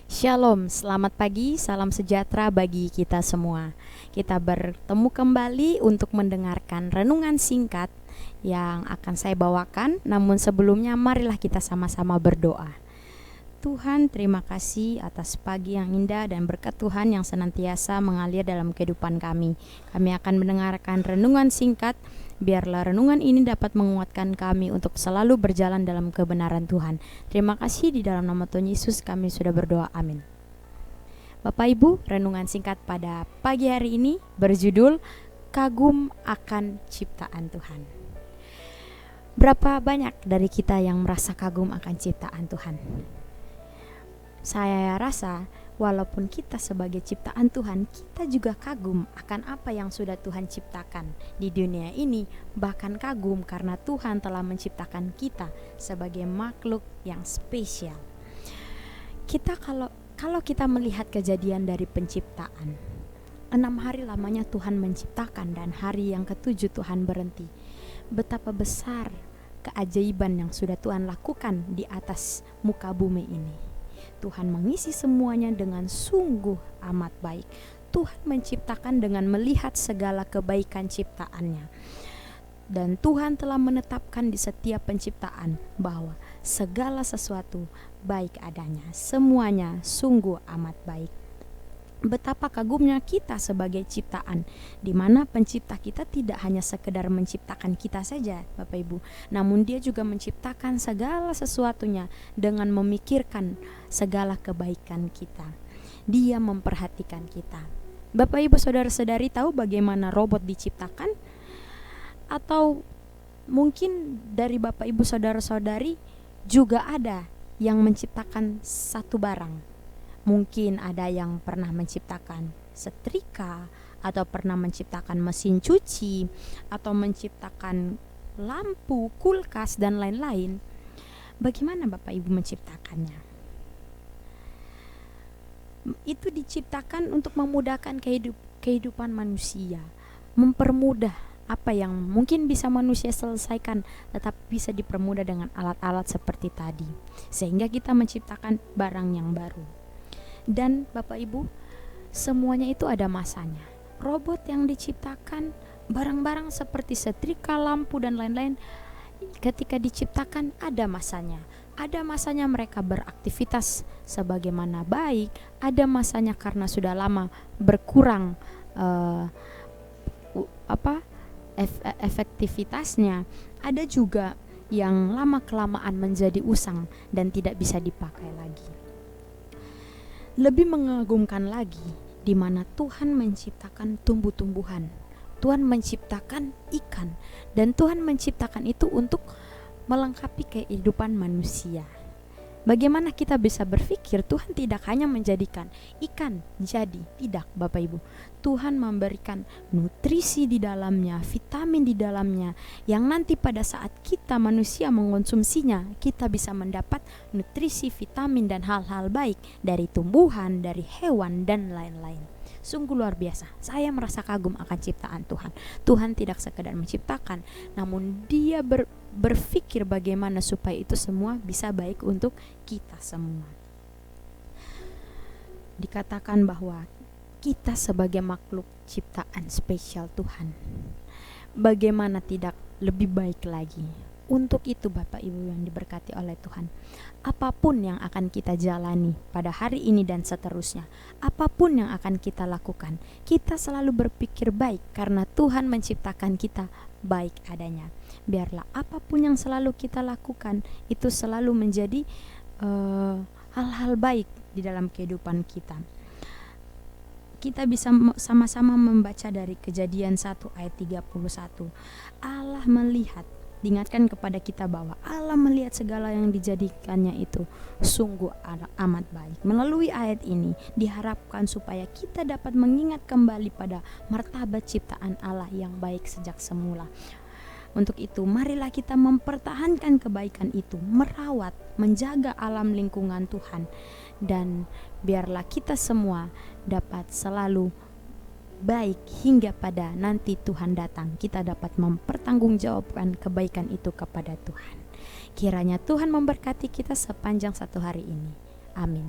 Shalom, selamat pagi, salam sejahtera bagi kita semua. Kita bertemu kembali untuk mendengarkan renungan singkat yang akan saya bawakan. Namun sebelumnya marilah kita sama-sama berdoa. Tuhan, terima kasih atas pagi yang indah dan berkat Tuhan yang senantiasa mengalir dalam kehidupan kami. Kami akan mendengarkan renungan singkat. Biarlah renungan ini dapat menguatkan kami untuk selalu berjalan dalam kebenaran Tuhan. Terima kasih, di dalam nama Tuhan Yesus kami sudah berdoa, amin. Bapak Ibu, renungan singkat pada pagi hari ini berjudul Kagum akan ciptaan Tuhan. Berapa banyak dari kita yang merasa kagum akan ciptaan Tuhan? Saya rasa walaupun kita sebagai ciptaan Tuhan, kita juga kagum akan apa yang sudah Tuhan ciptakan di dunia ini. Bahkan kagum karena Tuhan telah menciptakan kita sebagai makhluk yang spesial. Kita kalau kita melihat kejadian dari penciptaan, 6 hari lamanya Tuhan menciptakan dan hari yang ke-7 Tuhan berhenti. Betapa besar keajaiban yang sudah Tuhan lakukan di atas muka bumi ini. Tuhan mengisi semuanya dengan sungguh amat baik. Tuhan menciptakan dengan melihat segala kebaikan ciptaannya. Dan Tuhan telah menetapkan di setiap penciptaan bahwa segala sesuatu baik adanya. Semuanya sungguh amat baik. Betapa kagumnya kita sebagai ciptaan, di mana pencipta kita tidak hanya sekedar menciptakan kita saja, Bapak Ibu, namun Dia juga menciptakan segala sesuatunya dengan memikirkan segala kebaikan kita. Dia memperhatikan kita. Bapak Ibu saudara-saudari tahu bagaimana robot diciptakan? Atau mungkin dari Bapak Ibu saudara-saudari juga ada yang menciptakan satu barang. Mungkin ada yang pernah menciptakan setrika, atau pernah menciptakan mesin cuci, atau menciptakan lampu, kulkas, dan lain-lain. Bagaimana Bapak Ibu menciptakannya? Itu diciptakan untuk memudahkan kehidupan manusia, mempermudah apa yang mungkin bisa manusia selesaikan, tetapi bisa dipermudah dengan alat-alat seperti tadi, sehingga kita menciptakan barang yang baru. Dan Bapak Ibu, semuanya itu ada masanya. Robot yang diciptakan, barang-barang seperti setrika, lampu, dan lain-lain, ketika diciptakan ada masanya. Ada masanya mereka beraktivitas sebagaimana baik, ada masanya karena sudah lama berkurang efektivitasnya. Ada juga yang lama-kelamaan menjadi usang dan tidak bisa dipakai lagi. Lebih mengagumkan lagi, di mana Tuhan menciptakan tumbuh-tumbuhan, Tuhan menciptakan ikan, dan Tuhan menciptakan itu untuk melengkapi kehidupan manusia. Bagaimana kita bisa berpikir Tuhan tidak hanya menjadikan ikan jadi, tidak Bapak Ibu. Tuhan memberikan nutrisi di dalamnya, vitamin di dalamnya, yang nanti pada saat kita manusia mengonsumsinya, kita bisa mendapat nutrisi, vitamin, dan hal-hal baik dari tumbuhan, dari hewan, dan lain-lain. Sungguh luar biasa. Saya merasa kagum akan ciptaan Tuhan. Tuhan tidak sekedar menciptakan, namun Dia berpikir bagaimana supaya itu semua bisa baik untuk kita semua. Dikatakan bahwa kita sebagai makhluk ciptaan spesial Tuhan, bagaimana tidak lebih baik lagi. Untuk itu Bapak Ibu yang diberkati oleh Tuhan, apapun yang akan kita jalani pada hari ini dan seterusnya, apapun yang akan kita lakukan, kita selalu berpikir baik karena Tuhan menciptakan kita baik adanya. Biarlah apapun yang selalu kita lakukan itu selalu menjadi hal-hal baik di dalam kehidupan kita. Kita bisa sama-sama membaca dari Kejadian 1 ayat 31. Allah melihat, diingatkan kepada kita bahwa Allah melihat segala yang dijadikannya itu sungguh amat baik. Melalui ayat ini diharapkan supaya kita dapat mengingat kembali pada martabat ciptaan Allah yang baik sejak semula. Untuk itu marilah kita mempertahankan kebaikan itu, merawat, menjaga alam lingkungan Tuhan, dan biarlah kita semua dapat selalu baik hingga pada nanti Tuhan datang. Kita dapat mempertanggungjawabkan kebaikan itu kepada Tuhan. Kiranya Tuhan memberkati kita sepanjang satu hari ini. Amin.